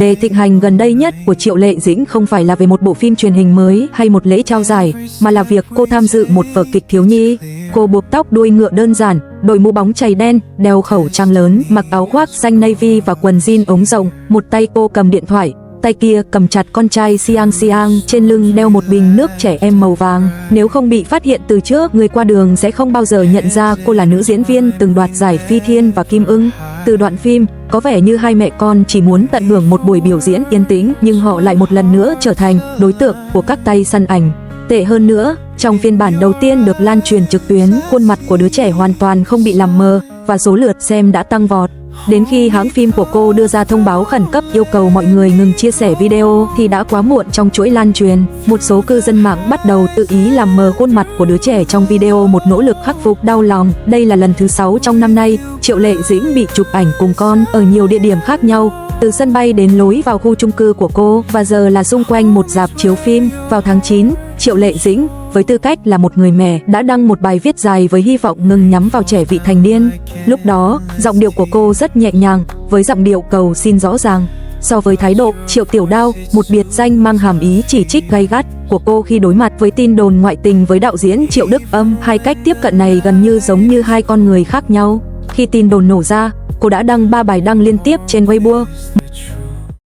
Đề thịnh hành gần đây nhất của Triệu Lệ Dĩnh không phải là về một bộ phim truyền hình mới hay một lễ trao giải, mà là việc cô tham dự một vở kịch thiếu nhi. Cô buộc tóc đuôi ngựa đơn giản, đội mũ bóng chày đen, đeo khẩu trang lớn, mặc áo khoác xanh navy và quần jean ống rộng. Một tay cô cầm điện thoại, tay kia cầm chặt con trai Siang Siang, trên lưng đeo một bình nước trẻ em màu vàng. Nếu không bị phát hiện từ trước, người qua đường sẽ không bao giờ nhận ra cô là nữ diễn viên từng đoạt giải Phi Thiên và Kim Ưng. Từ đoạn phim, có vẻ như hai mẹ con chỉ muốn tận hưởng một buổi biểu diễn yên tĩnh, nhưng họ lại một lần nữa trở thành đối tượng của các tay săn ảnh. Tệ hơn nữa, trong phiên bản đầu tiên được lan truyền trực tuyến, khuôn mặt của đứa trẻ hoàn toàn không bị làm mờ và số lượt xem đã tăng vọt. Đến khi hãng phim của cô đưa ra thông báo khẩn cấp yêu cầu mọi người ngừng chia sẻ video thì đã quá muộn trong chuỗi lan truyền. Một số cư dân mạng bắt đầu tự ý làm mờ khuôn mặt của đứa trẻ trong video, một nỗ lực khắc phục đau lòng. Đây là lần thứ 6 trong năm nay Triệu Lệ Dĩnh bị chụp ảnh cùng con ở nhiều địa điểm khác nhau, từ sân bay đến lối vào khu chung cư của cô, và giờ là xung quanh một rạp chiếu phim. Vào tháng 9, Triệu Lệ Dĩnh với tư cách là một người mẹ đã đăng một bài viết dài với hy vọng ngừng nhắm vào trẻ vị thành niên. Lúc đó, giọng điệu của cô rất nhẹ nhàng, với giọng điệu cầu xin rõ ràng. So với thái độ Triệu Tiểu Đao, một biệt danh mang hàm ý chỉ trích gay gắt của cô khi đối mặt với tin đồn ngoại tình với đạo diễn Triệu Đức Âm, hai cách tiếp cận này gần như giống như hai con người khác nhau. Khi tin đồn nổ ra, cô đã đăng 3 bài đăng liên tiếp trên Weibo.